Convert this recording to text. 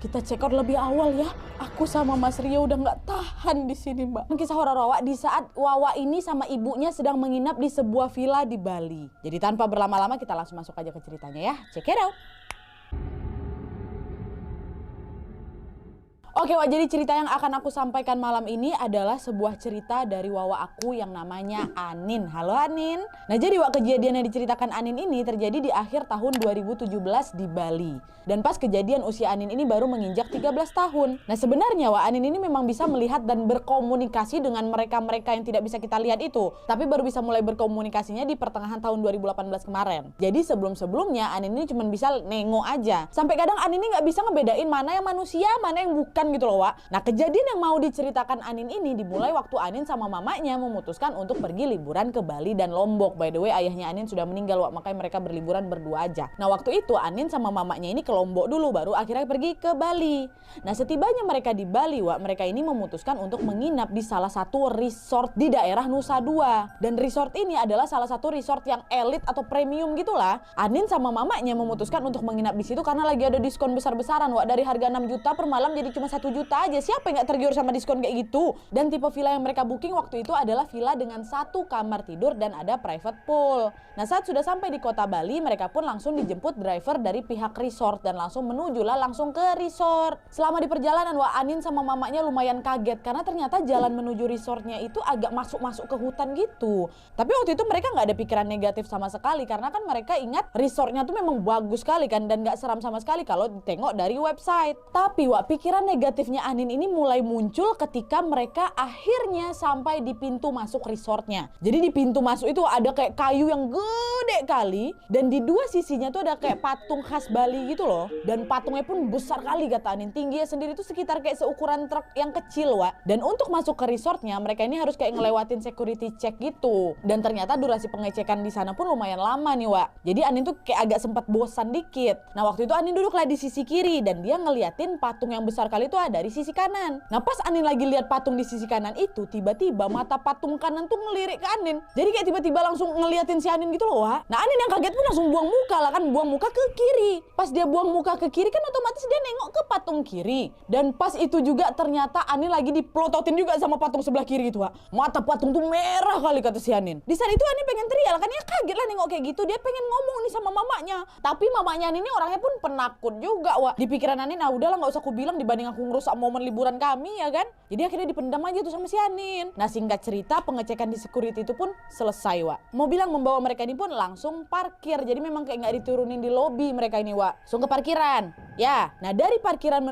Kita check out lebih awal ya. Aku sama Mas Rio udah nggak tahan di sini, Mbak. Kisah horor Wawa di saat Wawa ini sama ibunya sedang menginap di sebuah villa di Bali. Jadi tanpa berlama-lama kita langsung masuk aja ke ceritanya ya. Check it out. Oke Wak, jadi cerita yang akan aku sampaikan malam ini adalah sebuah cerita dari Wawa aku yang namanya Anin. Halo Anin. Nah jadi Wak, kejadian yang diceritakan Anin ini terjadi di akhir tahun 2017 di Bali. Dan pas kejadian usia Anin ini baru menginjak 13 tahun. Nah sebenarnya Wak, Anin ini memang bisa melihat dan berkomunikasi dengan mereka-mereka yang tidak bisa kita lihat itu. Tapi baru bisa mulai berkomunikasinya di pertengahan tahun 2018 kemarin. Jadi sebelum-sebelumnya Anin ini cuma bisa nengok aja. Sampai kadang Anin ini nggak bisa ngebedain mana yang manusia, mana yang bukan gitu loh Wak. Nah kejadian yang mau diceritakan Anin ini dimulai waktu Anin sama mamanya memutuskan untuk pergi liburan ke Bali dan Lombok. By the way ayahnya Anin sudah meninggal Wak, makanya mereka berliburan berdua aja. Nah waktu itu Anin sama mamanya ini ke Lombok dulu baru akhirnya pergi ke Bali. Nah setibanya mereka di Bali Wak, mereka ini memutuskan untuk menginap di salah satu resort di daerah Nusa Dua. Dan resort ini adalah salah satu resort yang elit atau premium gitulah. Anin sama mamanya memutuskan untuk menginap di situ karena lagi ada diskon besar-besaran Wak, dari harga 6 juta per malam jadi cuma 1 juta aja. Siapa yang gak tergiur sama diskon kayak gitu? Dan tipe villa yang mereka booking waktu itu adalah villa dengan 1 kamar tidur dan ada private pool. Nah saat sudah sampai di kota Bali, mereka pun langsung dijemput driver dari pihak resort dan langsung menujulah langsung ke resort. Selama di perjalanan Wak, Anin sama mamanya lumayan kaget karena ternyata jalan menuju resortnya itu agak masuk-masuk ke hutan gitu. Tapi waktu itu mereka nggak ada pikiran negatif sama sekali karena kan mereka ingat resortnya tuh memang bagus sekali kan dan nggak seram sama sekali kalau ditengok dari website. Tapi Wak, pikiran negatifnya Anin ini mulai muncul ketika mereka akhirnya sampai di pintu masuk resortnya. Jadi di pintu masuk itu ada kayak kayu yang gede kali dan di dua sisinya tuh ada kayak patung khas Bali gitu loh. Dan patungnya pun besar kali kata Anin. Tingginya sendiri tuh sekitar kayak seukuran truk yang kecil Wak. Dan untuk masuk ke resortnya mereka ini harus kayak ngelewatin security check gitu. Dan ternyata durasi pengecekan di sana pun lumayan lama nih Wak. Jadi Anin tuh kayak agak sempat bosan dikit. Nah waktu itu Anin duduklah di sisi kiri dan dia ngeliatin patung yang besar kali itu ada di sisi kanan. Nah pas Anin lagi lihat patung di sisi kanan itu, tiba-tiba mata patung kanan tuh ngelirik ke Anin. Jadi kayak tiba-tiba langsung ngeliatin si Anin gitu loh Wak. Nah Anin yang kaget pun langsung buang muka lah kan, buang muka ke kiri. Pas dia buang muka ke kiri kan otomatis dia nengok ke patung kiri. Dan pas itu juga ternyata Anin lagi dipelototin juga sama patung sebelah kiri gitu Wak. Mata patung tuh merah kali kata si Anin. Di saat itu Anin pengen teriak kan, ya kaget lah nengok kayak gitu. Dia pengen ngomong nih sama mamanya. Tapi mamanya Anin ini orangnya pun penakut juga Wak. Di pikiran Anin, ah udahlah nggak usah aku bilang dibanding aku ngerusak momen liburan kami ya kan. Jadi akhirnya dipendam aja tuh sama si Anin. Nah singkat cerita pengecekan di security itu pun selesai Wak. Mobil yang membawa mereka ini pun langsung parkir. Jadi memang kayak nggak diturunin di lobi mereka ini Wak. Langsung ke parkiran. Ya, nah dari parkiran